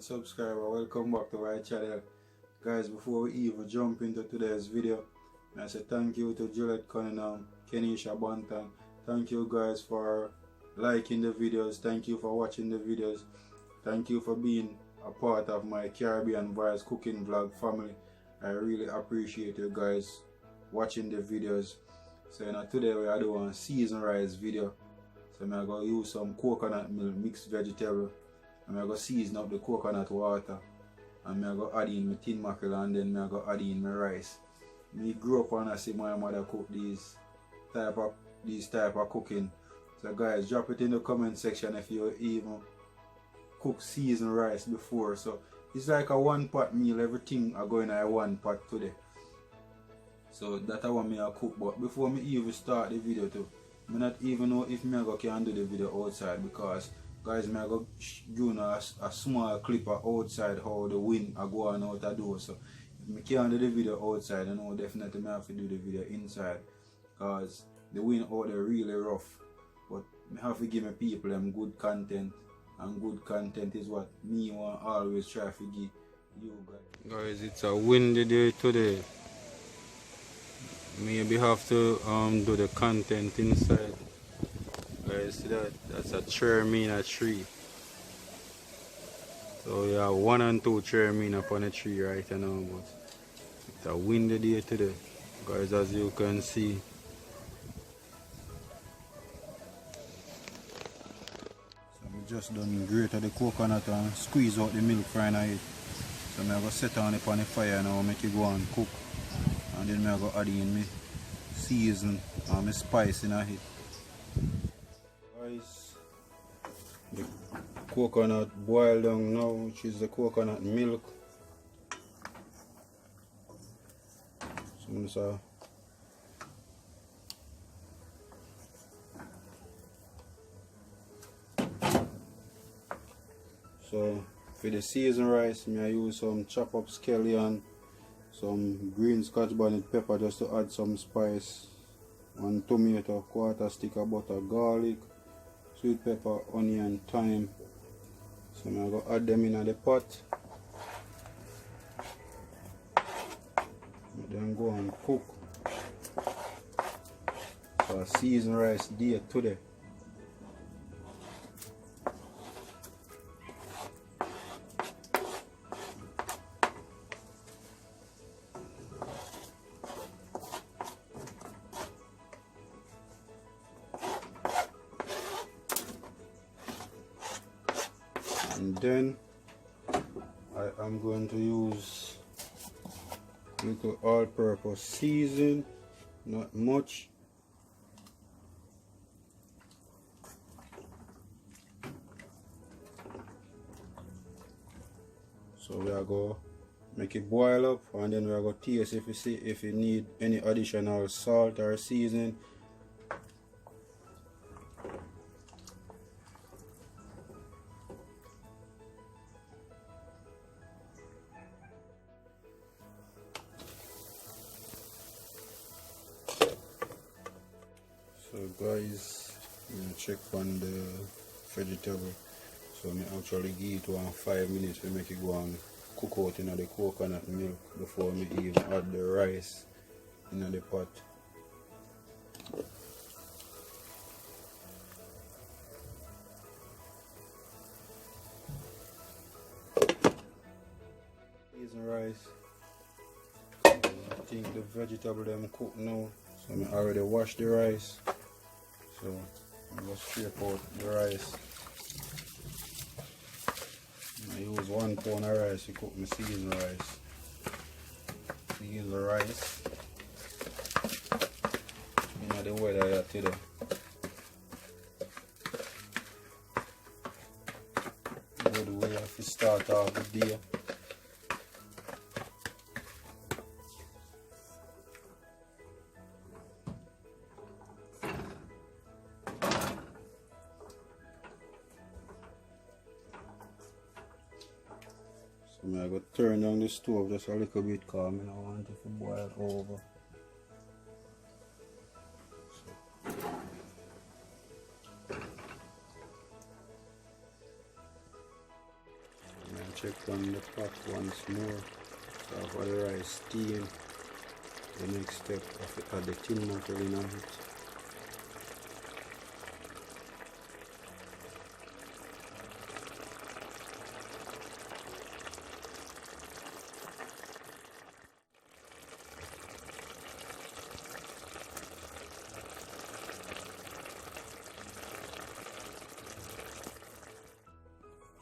subscriber, welcome back to my channel. Guys, before we even jump into today's video, I say thank you to Juliet Cunningham, Kenisha Banton. Thank you guys for liking the videos, thank you for watching the videos, thank you for being a part of my Caribbean Vibes cooking vlog family. I really appreciate you guys watching the videos. So today we are doing a seasoned rice video. So I'm going to use some coconut milk, mixed vegetable. I'm going to season up the coconut water. And I'm going to add in my tin mackerel, and then I'm going to add in my rice. I grew up and I see my mother cook these type of cooking. So guys, drop it in the comment section if you even cook seasoned rice before. So it's like a one pot meal, everything are going in one pot today. So that's what I cook. But before me even start the video too, I not even know if I can do the video outside, because guys, I go do a small clip of outside how the wind are going out the door. So if I can't do the video outside, I know definitely I have to do the video inside, because the wind out there really rough. But I have to give my people them good content, and good content is what me want always try to give you guys. Guys, it's a windy day today. Maybe have to do the content inside. Guys, see that? That's a chermina tree. So we have 1 and 2 chermina upon the tree right now, but it's a windy day today. Guys, as you can see. So we just done grate the coconut and squeeze out the milk for it. So I'm going to set on it on the fire now, make it go and cook. And then I'm going to add in my season and my spice in it. Guys, the coconut boiled down now, which is the coconut milk. So for the seasoned rice, I use some chop up scallion, some green scotch bonnet pepper just to add some spice, 1 tomato, 1/4 stick of butter, garlic, sweet pepper, onion, thyme. So I'm going to add them in the pot. And then go and cook. So a seasoned rice day today. And then I am going to use little all-purpose season, not much. So we are going to make it boil up, and then we are going to taste if you need any additional salt or seasoning. So guys, I'm going to check on the vegetable. So I actually give it 5 minutes to make it go and cook out in the coconut milk before I even add the rice in the pot. Seasoned rice. I think the vegetable them cook now. So I already washed the rice. So I'm going to scrape out the rice. I use 1 pound of rice to cook my seasoned rice. Season the rice. You know the weather here today. Good way to start off the day. So I'm going to turn down the stove just a little bit because I don't want it to boil over. check on the pot once more. So for the rice steam, the next step of it, add the tin mackerel in on it.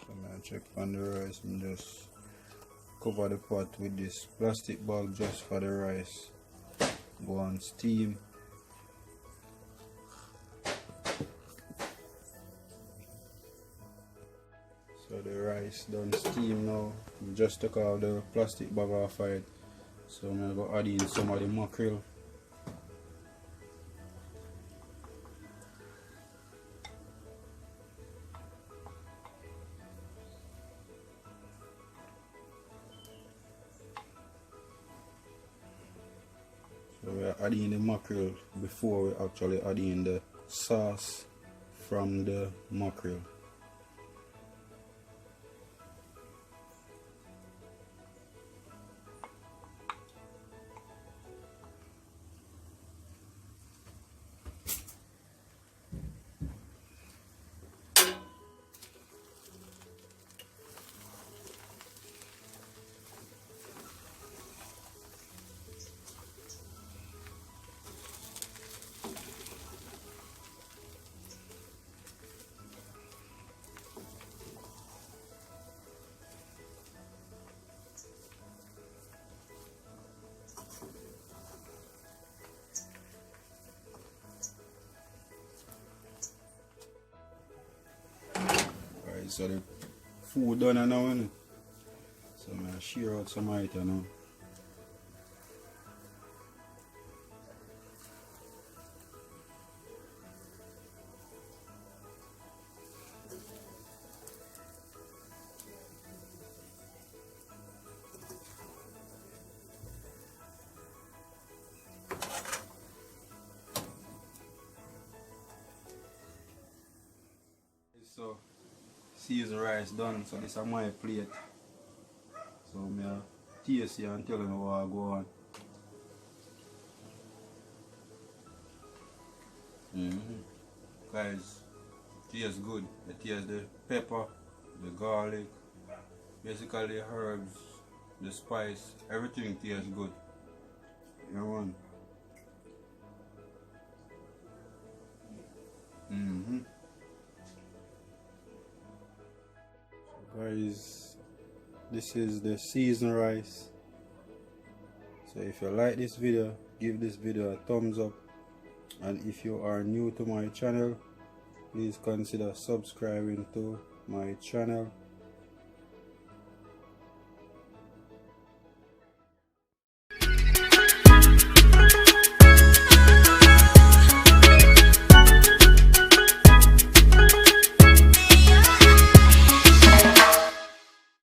So I check on the rice and just cover the pot with this plastic bag just for the rice. Go on steam. So the rice done steam now. Just took out the plastic bag off it. So I'm gonna go add in some of the mackerel. So we are adding the mackerel before we actually add in the sauce from the mackerel. Alright, so the food done now, innit? So I'm gonna share out some of it now. So, seasoned rice done, so this is my plate. So I'm taste it and tell them what I go on. Guys, tastes good. It tastes the pepper, the garlic, basically the herbs, the spice, everything tastes good. You know what? So guys, this is the seasoned rice. So if you like this video, give this video a thumbs up, and if you are new to my channel, please consider subscribing to my channel.